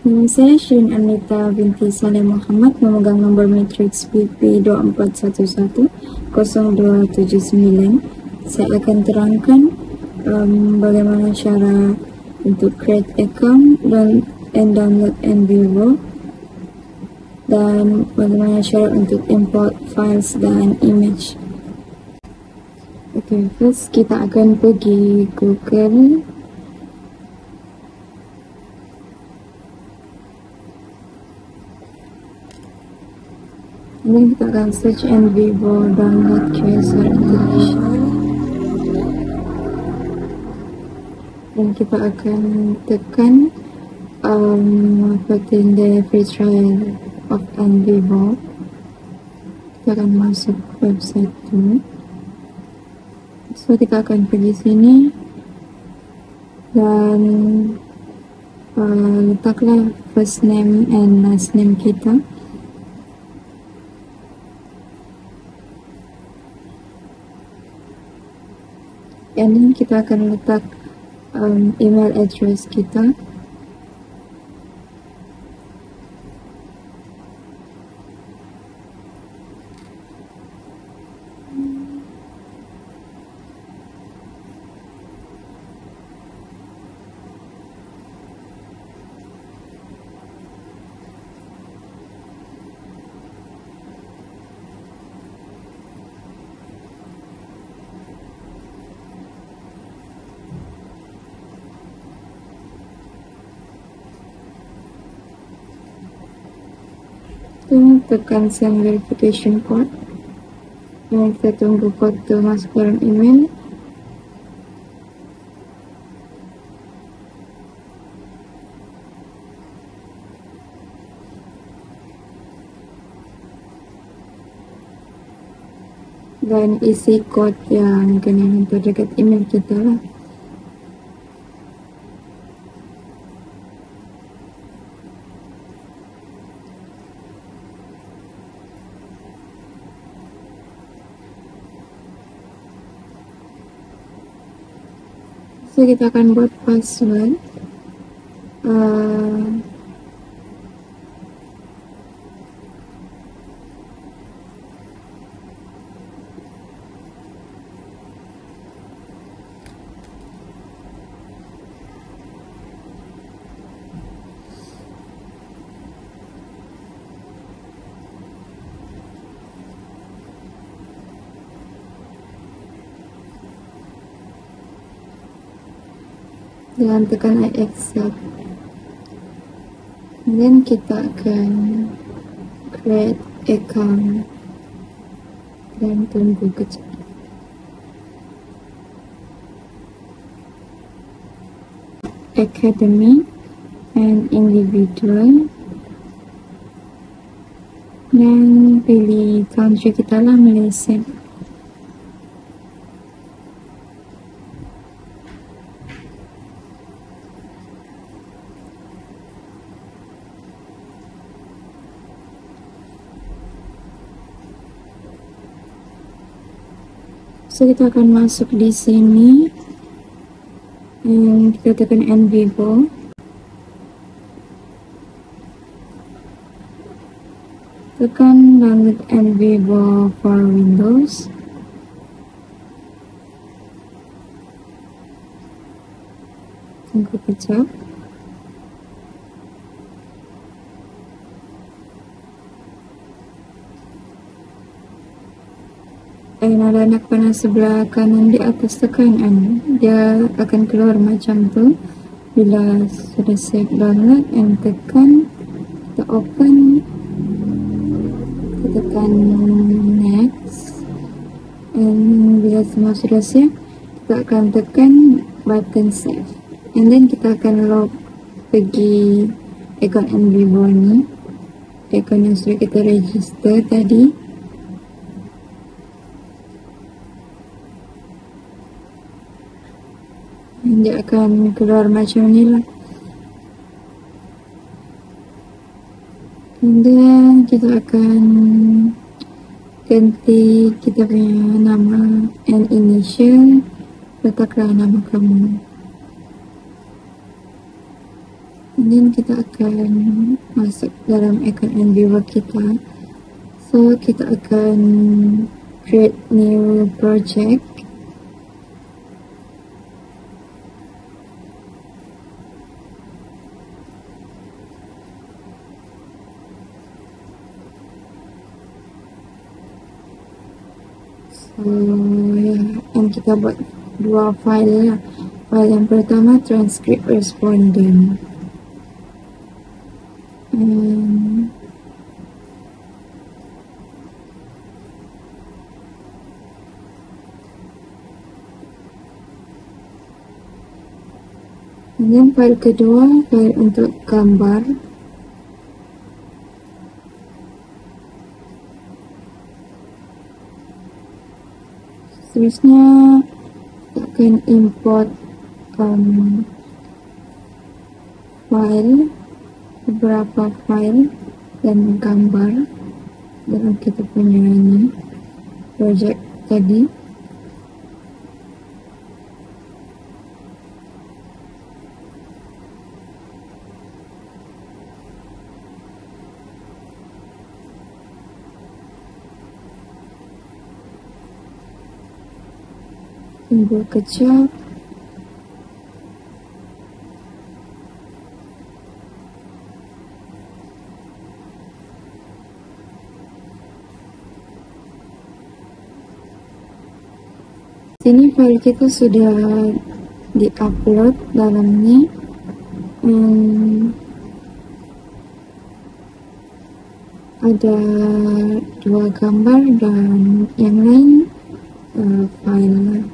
Nama saya Shirin Anita binti Saleh Muhammad, memegang nombor matriks BP 2411-0279. Saya akan terangkan bagaimana cara untuk create account and download NVivo, dan bagaimana cara untuk import files dan image. Okay, first kita akan pergi Google. Dan kita akan search NVivo download QSR International. Dan kita akan tekan putting the free trial of NVivo. Kita akan masuk website tu. So kita akan pergi sini dan letaklah first name and last name kita. And then kita akan letak email address kita. Tekan send verification code dan kita tunggu kode tu masuk dalam email. Dan isi kode yang kena hantar dekat email kita lah. So kita akan buat password. Dan tekan I accept. Dan kita akan create account dan tunggu kejap. Academy and individual, dan pilih country kita lah, Malaysia. So kita akan masuk di sini dan kita tekan NVivo. Tekan download NVivo for Windows. Tunggu kejap. Dan ada anak panah sebelah kanan di atas, tekan dia akan keluar macam tu. Bila sudah save download, and tekan, kita open, kita tekan next, and bila semua sudah save, kita akan tekan button save, and then kita akan log pergi account NVivo ni, account yang sudah kita register tadi. Dia akan keluar macam ni lah. Dan kita akan ganti kita punya nama and initial. Letaklah nama kamu. then kita akan masuk dalam account and viewer kita. So kita akan create new project. So yang kita buat dua file lah. File yang pertama transcript respondent. Dan file kedua, file untuk gambar. Seterusnya kita akan import file, beberapa file dan gambar dalam kita punya ini project tadi. Tunggu kejap. Sini file kita sudah di-upload dalam ni. Ada dua gambar dan yang lain file.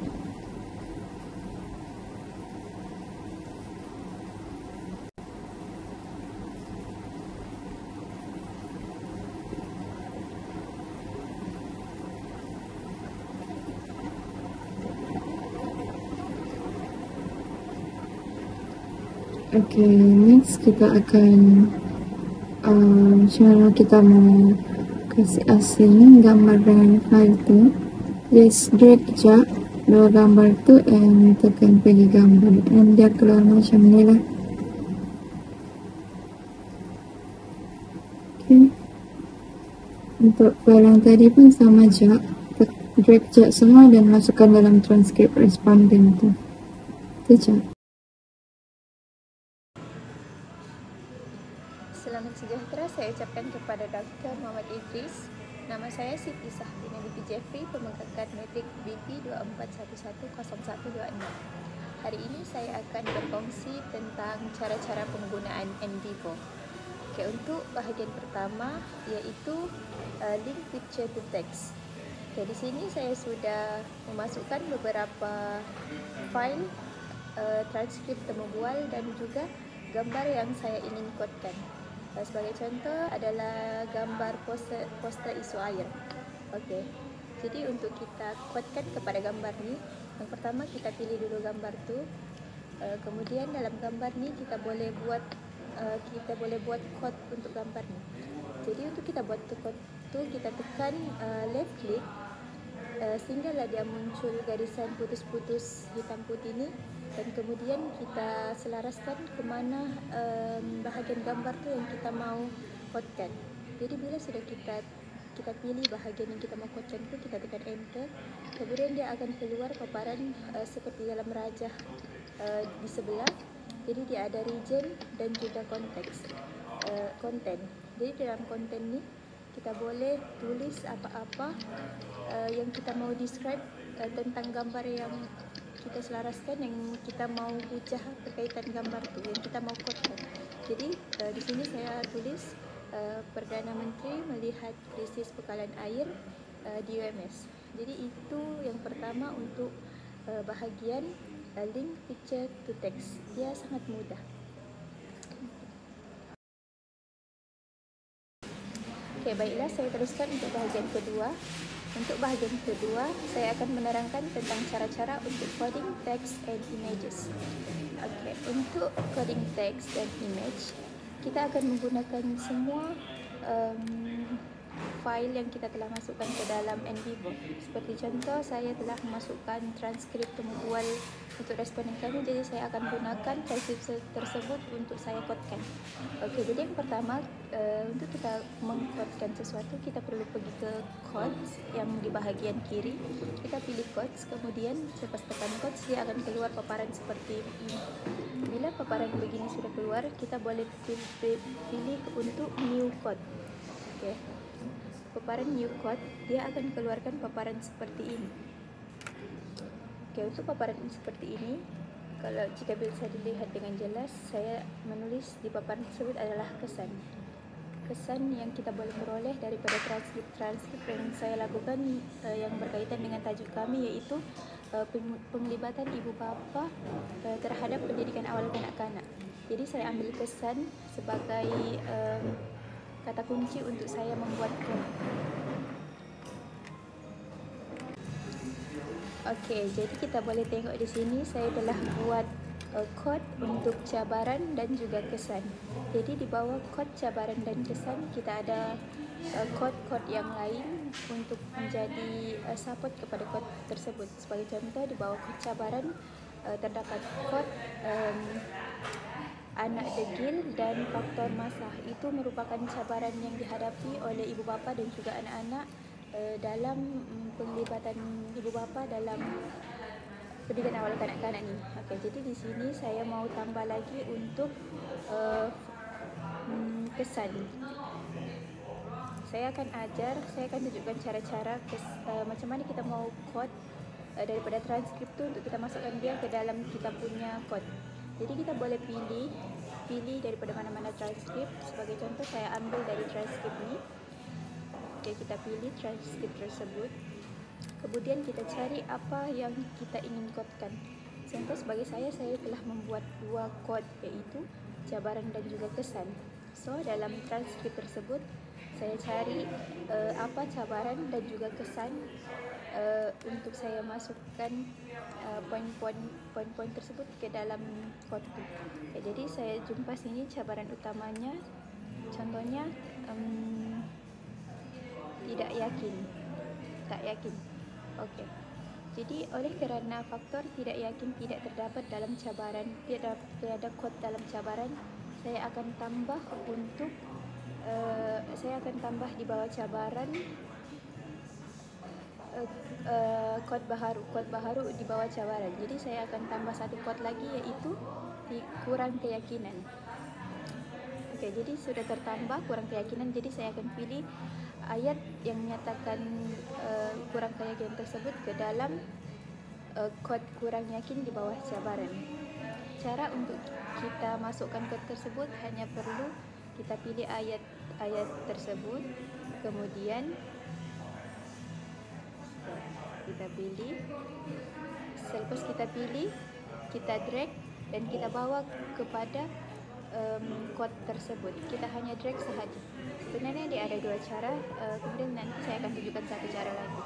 Okay, next kita akan cara kita mau kasih asing gambar dengan file tu. Just drag je dua gambar tu and tekan pergi gambar and dia keluar macam ni lah. Okay. Untuk file yang tadi pun sama je, drag je semua dan masukkan dalam transcript respondent tu. Itu je. Selamat sejahtera saya ucapkan kepada Dr. Muhammad Idris. Nama saya Siti Sahbina binti Jeffrey, pemengkakan metrik BP 24110126. Hari ini saya akan berkongsi tentang cara-cara penggunaan NVivo. Okay, untuk bahagian pertama iaitu link picture to text. Okay, di sini saya sudah memasukkan beberapa file transkrip temu bual dan juga gambar yang saya ingin kodkan. Sebagai contoh adalah gambar poster isu air. Okey. Jadi untuk kita kodkan kepada gambar ni, yang pertama kita pilih dulu gambar tu. Kemudian dalam gambar ni kita boleh buat kod untuk gambar ni. Jadi untuk kita buat kod tu, kita tekan left click sehinggalah dia muncul garisan putus-putus hitam putih ni. Dan kemudian kita selaraskan ke mana bahagian gambar tu yang kita mau kodkan. Jadi bila sudah kita pilih bahagian yang kita mau kodkan tu, kita tekan enter. Kemudian dia akan keluar paparan seperti dalam rajah di sebelah. Jadi dia ada region dan juga konteks, konten. Jadi dalam konten ni kita boleh tulis apa-apa yang kita mau describe tentang gambar yang kita selaraskan, yang kita mau hujah berkaitan gambar tu, yang kita mau kodkan. Jadi di sini saya tulis Perdana Menteri melihat krisis bekalan air di UMS. Jadi itu yang pertama untuk bahagian link picture to text. Dia sangat mudah. Okey, baiklah, saya teruskan untuk bahagian kedua. Untuk bahagian kedua, saya akan menerangkan tentang cara-cara untuk coding text and images. Okey, untuk coding text dan image, kita akan menggunakan semua file yang kita telah masukkan ke dalam NVivo. Seperti contoh, saya telah memasukkan transkrip temu bual untuk responden kami, jadi saya akan gunakan transkrip tersebut untuk saya kodkan. Okey, jadi yang pertama, untuk kita mengkodkan sesuatu, kita perlu pergi ke codes yang di bahagian kiri. Kita pilih codes, kemudian selepas tekan codes, dia akan keluar paparan seperti ini. Bila paparan begini sudah keluar, kita boleh pilih untuk new code. Okey, paparan new code, dia akan keluarkan paparan seperti ini. Okey, untuk paparan seperti ini, kalau jika bisa dilihat dengan jelas, saya menulis di paparan tersebut adalah kesan. Kesan yang kita boleh peroleh daripada transkrip yang saya lakukan yang berkaitan dengan tajuk kami, iaitu penglibatan ibu bapa terhadap pendidikan awal kanak-kanak. Jadi saya ambil kesan sebagai kata kunci untuk saya membuat kod. Okey, jadi kita boleh tengok di sini saya telah buat kod untuk cabaran dan juga kesan. Jadi di bawah kod cabaran dan kesan, kita ada kod-kod yang lain untuk menjadi support kepada kod tersebut. Sebagai contoh, di bawah kod cabaran terdapat kod anak degil dan faktor masa. Itu merupakan cabaran yang dihadapi oleh ibu bapa dan juga anak-anak dalam penglibatan ibu bapa dalam pendidikan awal kanak-kanak ni. Okey, jadi di sini saya mau tambah lagi untuk kesan. Saya akan tunjukkan cara-cara macam mana kita mau kod daripada transkrip tu untuk kita masukkan dia ke dalam kita punya kod. Jadi kita boleh pilih daripada mana-mana transkrip. Sebagai contoh, saya ambil dari transkrip ni. Okey, kita pilih transkrip tersebut. Kemudian kita cari apa yang kita ingin kodkan. Contoh sebagai saya telah membuat dua kod, iaitu cabaran dan juga kesan. So, dalam transkrip tersebut, saya cari apa cabaran dan juga kesan untuk saya masukkan poin-poin tersebut ke dalam kod itu. Jadi saya jumpa sini cabaran utamanya, contohnya tak yakin. Okey. Jadi oleh kerana faktor tidak yakin tidak terdapat dalam cabaran, tidak ada kod dalam cabaran, saya akan tambah di bawah cabaran kod baharu di bawah cabaran. Jadi saya akan tambah satu kod lagi, iaitu kurang keyakinan. Okey, jadi sudah tertambah kurang keyakinan, jadi saya akan pilih ayat yang menyatakan kurang keyakinan tersebut ke dalam kod kurang yakin di bawah cabaran. Cara untuk kita masukkan kod tersebut hanya perlu kita pilih ayat tersebut, kemudian kita pilih. Selepas kita pilih, kita drag dan kita bawa kepada kod tersebut. Kita hanya drag sahaja. Sebenarnya dia ada dua cara, kemudian nanti saya akan tunjukkan satu cara lagi.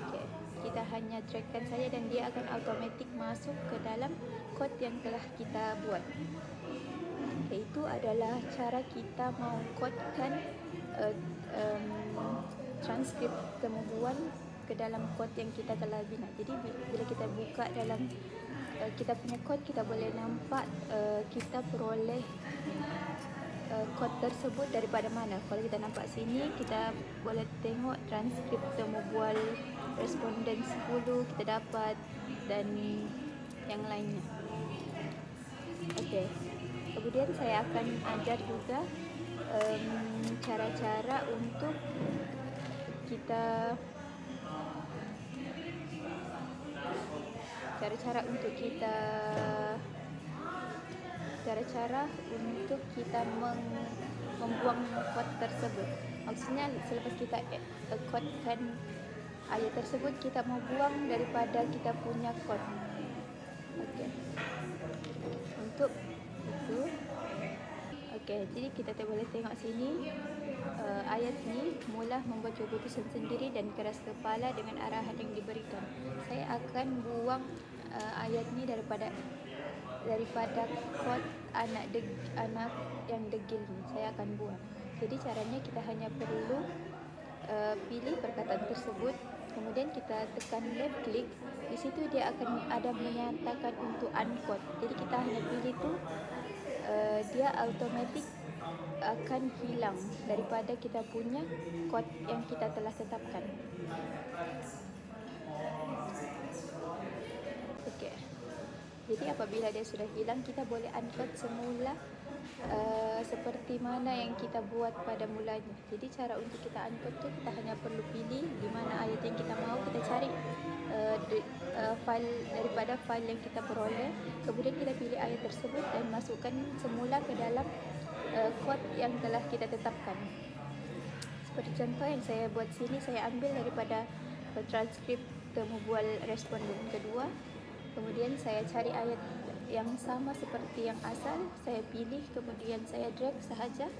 Okay. Kita hanya dragkan saja dan dia akan automatik masuk ke dalam kod yang telah kita buat. Okay, itu adalah cara kita mengkodkan transkrip temu bual ke dalam kod yang kita telah bina. Jadi bila kita buka dalam kita punya kod, kita boleh nampak kita peroleh kod tersebut daripada mana. Kalau kita nampak sini, kita boleh tengok transkrip temu bual responden 10 kita dapat dan yang lainnya. Okey. Kemudian saya akan ajar juga cara-cara untuk kita membuang kod tersebut. Maksudnya selepas kita kodkan ayat tersebut, kita mau buang daripada kita punya kod. Okey. Untuk itu, okey, jadi kita boleh tengok sini ayat ni mula membuat keputusan sendiri dan keras kepala dengan arahan yang diberikan. Saya akan buang ayat ni daripada kod anak yang degil ni. Saya akan buang. Jadi caranya kita hanya perlu pilih perkataan tersebut, kemudian kita tekan left click. Di situ dia akan ada menyatakan untuk uncode. Jadi kita hanya pilih tu, dia automatik akan hilang daripada kita punya kod yang kita telah tetapkan. Okey. Jadi apabila dia sudah hilang, kita boleh uncode semula seperti mana yang kita buat pada mulanya. Jadi cara untuk kita uncode tu, kita hanya perlu pilih di mana ayat yang kita mahu, kita cari file daripada file yang kita peroleh, kemudian kita pilih ayat tersebut dan masukkan semula ke dalam kod yang telah kita tetapkan. Seperti contoh yang saya buat sini, saya ambil daripada transkrip temu bual responden kedua. Kemudian saya cari ayat yang sama seperti yang asal, saya pilih, kemudian saya drag sahaja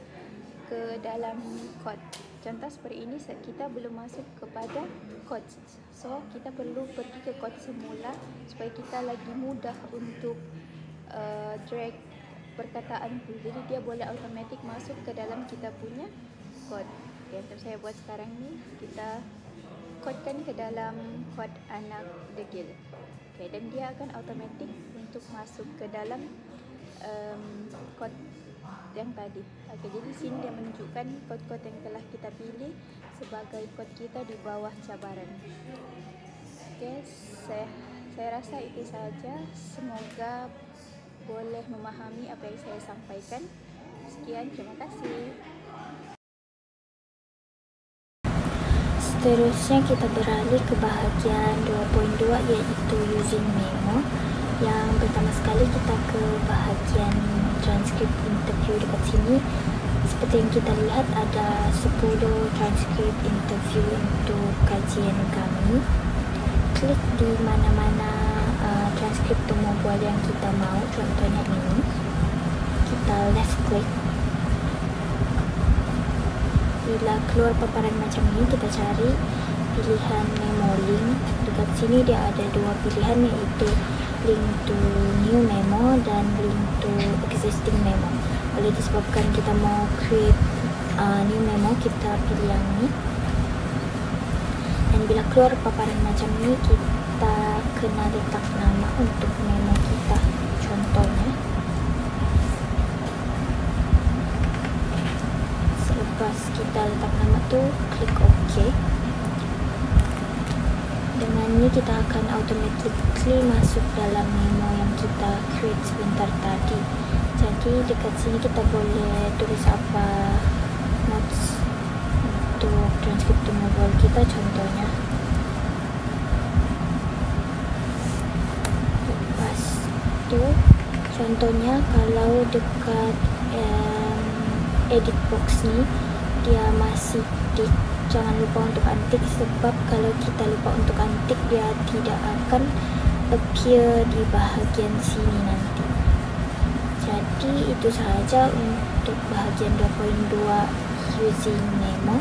ke dalam kod. Contoh seperti ini, kita belum masuk kepada kod, so kita perlu pergi ke kod semula supaya kita lagi mudah untuk drag perkataan tu. Jadi dia boleh automatik masuk ke dalam kita punya kod. Yang saya buat sekarang ni, kita kodkan ke dalam kod anak degil. Okay, dan dia akan automatik untuk masuk ke dalam kod yang tadi. Okay, jadi sini dia menunjukkan kod-kod yang telah kita pilih sebagai kod kita di bawah cabaran. Okay, saya rasa itu saja. Semoga boleh memahami apa yang saya sampaikan. Sekian, terima kasih. Seterusnya kita beralih ke bahagian 2.2, iaitu using memo. Yang pertama sekali kita ke bahagian transkrip interview dekat sini. Seperti yang kita lihat, ada 10 transkrip interview untuk kajian kami. Klik di mana-mana transkrip temu bual yang kita mahu, contohnya ini. Kita left click. Bila keluar paparan macam ini, kita cari pilihan memo link. Dekat sini dia ada dua pilihan, iaitu link to new memo dan link to existing memo. Oleh disebabkan kita mau create new memo, kita pilih yang ini. Dan bila keluar paparan macam ini, kita kena letak nama untuk memo kita. Contohnya, selepas kita letak nama tu, klik OK. Dengan ini kita akan automatically masuk dalam memo yang kita create sebentar tadi. Jadi dekat sini kita boleh tulis apa notes untuk transkrip temu bual kita, contohnya. Lepas tu, contohnya kalau dekat edit box ni dia masih tick, jangan lupa untuk untick, sebab kalau kita lupa untuk untick, dia tidak akan appear di bahagian sini nanti. Jadi itu sahaja untuk bahagian 2.2 using memo.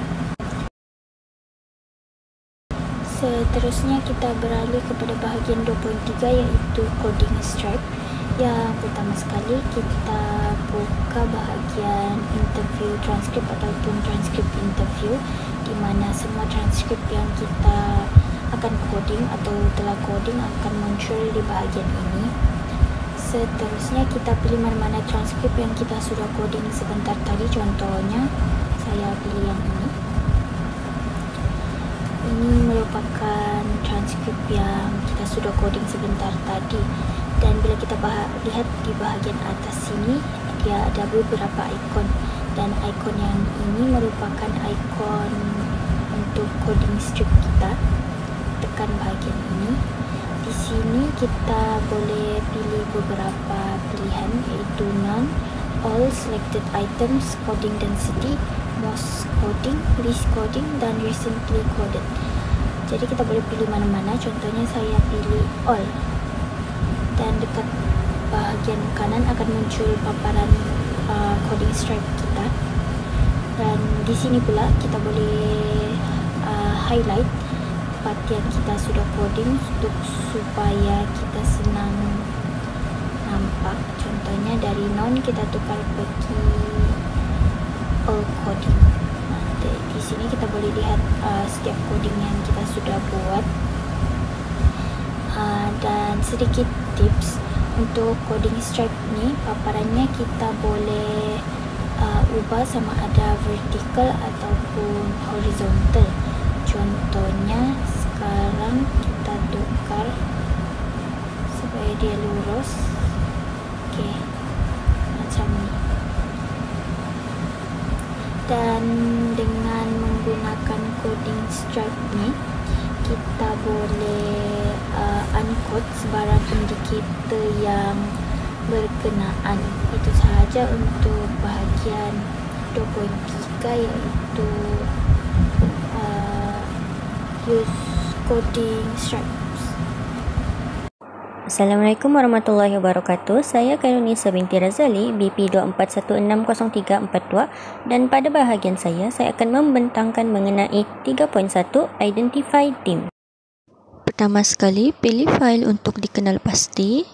Seterusnya kita beralih kepada bahagian 2.3, iaitu coding stripe. Yang pertama sekali kita buka bahagian interview transkrip ataupun transkrip interview, di mana semua transkrip yang kita akan coding atau telah coding akan muncul di bahagian ini. Seterusnya kita pilih mana-mana transkrip yang kita sudah coding sebentar tadi, contohnya saya pilih yang ini. Ini merupakan transkrip yang kita sudah coding sebentar tadi. Dan bila kita lihat di bahagian atas sini, dia ada beberapa ikon. Dan ikon yang ini merupakan ikon untuk coding strip kita. Tekan bahagian ini. Di sini kita boleh pilih beberapa pilihan, iaitu none, all, selected items, coding density, most coding, least coding, dan recently coded. Jadi kita boleh pilih mana-mana, contohnya saya pilih all. Dan dekat bahagian kanan akan muncul paparan coding stripe kita. Dan di sini pula kita boleh highlight part yang kita sudah coding untuk supaya kita senang nampak. Contohnya dari none kita tukar pergi all coding. Di sini kita boleh lihat setiap coding yang kita sudah buat. Dan sedikit tips untuk coding stripe ni, paparannya kita boleh ubah sama ada vertical ataupun horizontal. Contohnya sekarang kita tukar supaya dia lurus. Okey, macam ni. Dan dengan menggunakan coding stripe ni, kita boleh uncode sebarang indikator yang berkenaan. Itu sahaja untuk bahagian 2.3, iaitu use coding stripes. Assalamualaikum warahmatullahi wabarakatuh. Saya Kairunisa binti Razali, BP 24160342, dan pada bahagian saya akan membentangkan mengenai 3.1 Identify Theme. Pertama sekali, pilih fail untuk dikenal pasti.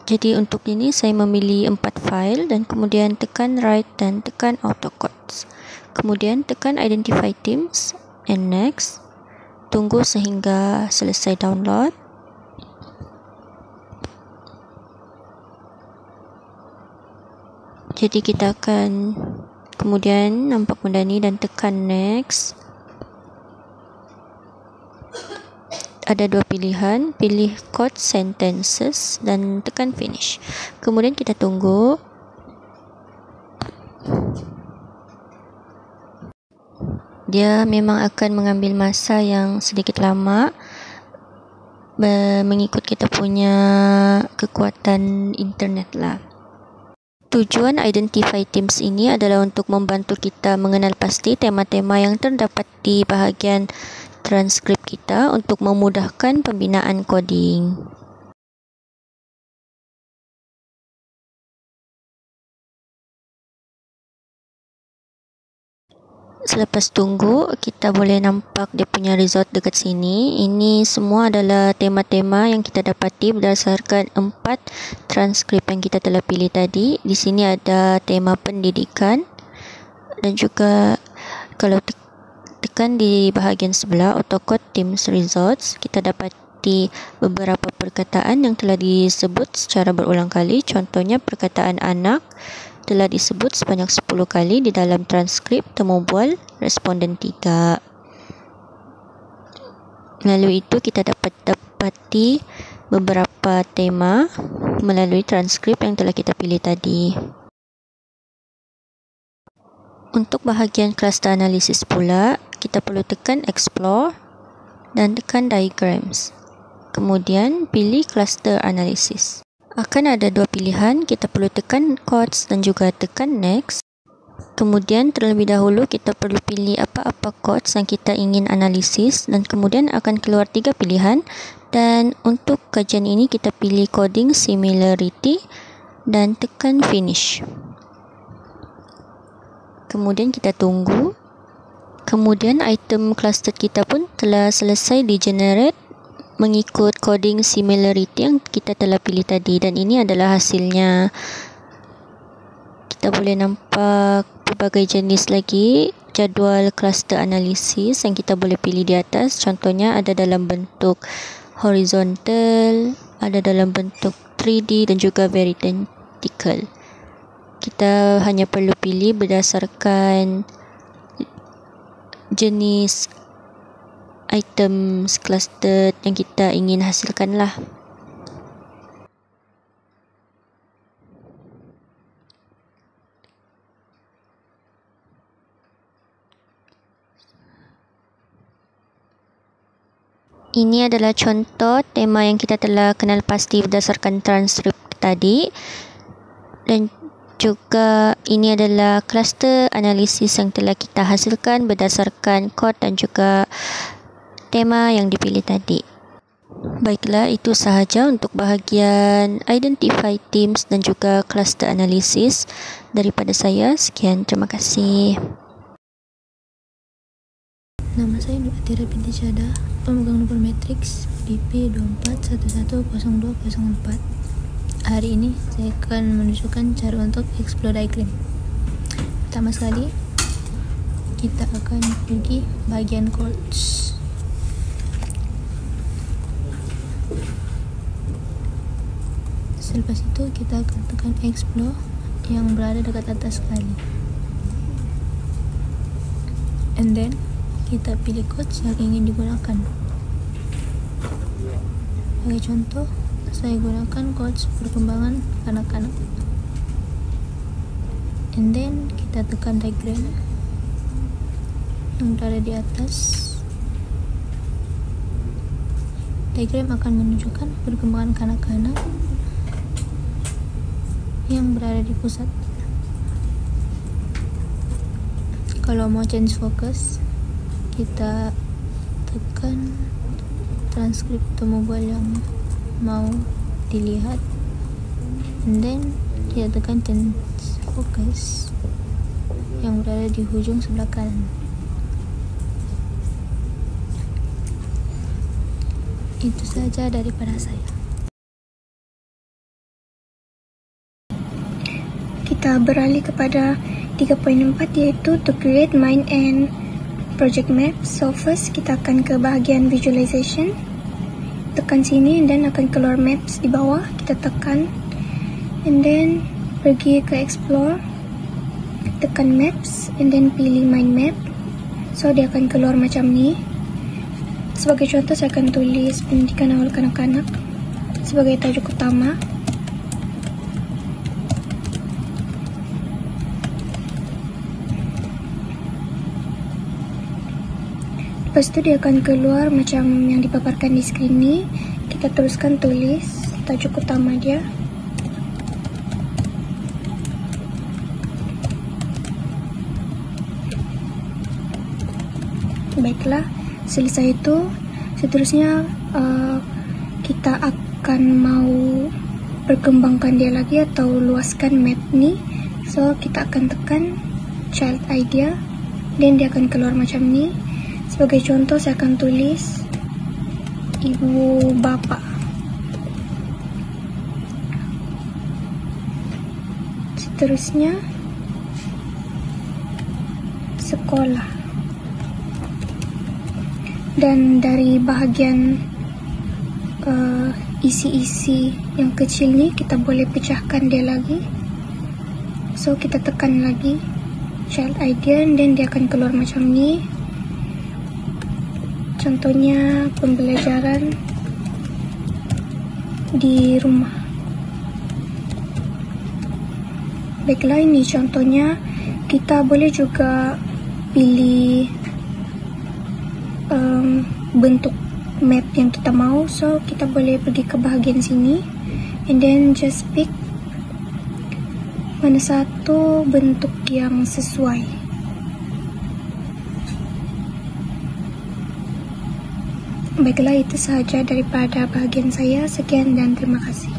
Jadi untuk ini saya memilih 4 fail dan kemudian tekan right dan tekan auto codes. Kemudian tekan Identify Themes and next. Tunggu sehingga selesai download. Jadi kita akan kemudian nampak benda ni dan tekan next. Ada dua pilihan, pilih code sentences dan tekan finish. Kemudian kita tunggu. Dia memang akan mengambil masa yang sedikit lama mengikut kita punya kekuatan internet lah. Tujuan Identify Themes ini adalah untuk membantu kita mengenal pasti tema-tema yang terdapat di bahagian transkrip kita untuk memudahkan pembinaan coding. Selepas tunggu, kita boleh nampak dia punya result dekat sini. Ini semua adalah tema-tema yang kita dapati berdasarkan 4 transkrip yang kita telah pilih tadi. Di sini ada tema pendidikan dan juga kalau tekan di bahagian sebelah AutoCode Themes Results, kita dapati beberapa perkataan yang telah disebut secara berulang kali. Contohnya perkataan anak telah disebut sebanyak 10 kali di dalam transkrip temu bual responden 3. Melalui itu kita dapat dapati beberapa tema melalui transkrip yang telah kita pilih tadi. Untuk bahagian cluster analisis pula, kita perlu tekan explore dan tekan diagrams. Kemudian pilih cluster analysis. Akan ada dua pilihan, kita perlu tekan codes dan juga tekan next. Kemudian terlebih dahulu kita perlu pilih apa-apa codes yang kita ingin analisis dan kemudian akan keluar 3 pilihan, dan untuk kajian ini kita pilih coding similarity dan tekan finish. Kemudian kita tunggu. Kemudian item cluster kita pun telah selesai di generate mengikut coding similarity yang kita telah pilih tadi, dan ini adalah hasilnya. Kita boleh nampak pelbagai jenis lagi jadual cluster analisis yang kita boleh pilih di atas. Contohnya ada dalam bentuk horizontal, ada dalam bentuk 3D dan juga vertical. Kita hanya perlu pilih berdasarkan jenis item cluster yang kita ingin hasilkan lah. Ini adalah contoh tema yang kita telah kenal pasti berdasarkan transkrip tadi, dan juga ini adalah cluster analisis yang telah kita hasilkan berdasarkan kod dan juga tema yang dipilih tadi. Baiklah, itu sahaja untuk bahagian Identify Themes dan juga cluster analisis daripada saya. Sekian, terima kasih. Nama saya Nur Atira binti Syada, pemegang nomor matriks BP 24110204. Hari ini saya akan menunjukkan cara untuk explore diagram. Pertama sekali, kita akan pergi bagian codes. Selepas itu kita akan tekan explore yang berada dekat atas sekali, and then kita pilih codes yang ingin digunakan. Sebagai contoh, saya gunakan codes perkembangan kanak-kanak, and then kita tekan diagram yang berada di atas. Diagram akan menunjukkan perkembangan kanak-kanak yang berada di pusat. Kalau mau change focus, kita tekan transkrip mobile yang mau dilihat, and then kita tekan change focus yang berada di hujung sebelah kanan. Itu saja daripada saya. Kita beralih kepada 3.4, yaitu to create, mind, and project map. So first kita akan ke bahagian visualization, tekan sini dan akan keluar maps di bawah, kita tekan, and then pergi ke explore, tekan maps, and then pilih mind map. So dia akan keluar macam ni. Sebagai contoh saya akan tulis pendidikan awal kanak-kanak sebagai tajuk utama. Lepas itu dia akan keluar macam yang dipaparkan di skrin ni. Kita teruskan tulis tajuk utama dia. Baiklah, selesai itu seterusnya kita akan mau perkembangkan dia lagi atau luaskan map ni. So kita akan tekan child idea dan dia akan keluar macam ni. Sebagai contoh saya akan tulis ibu bapa. Seterusnya sekolah. Dan dari bahagian isi-isi yang kecil ni kita boleh pecahkan dia lagi. So kita tekan lagi child idea dan dia akan keluar macam ni. Contohnya pembelajaran di rumah. Baiklah, ini contohnya. Kita boleh juga pilih bentuk map yang kita mau. So kita boleh pergi ke bahagian sini and then just pick mana satu bentuk yang sesuai. Baiklah, itu sahaja daripada bahagian saya. Sekian dan terima kasih.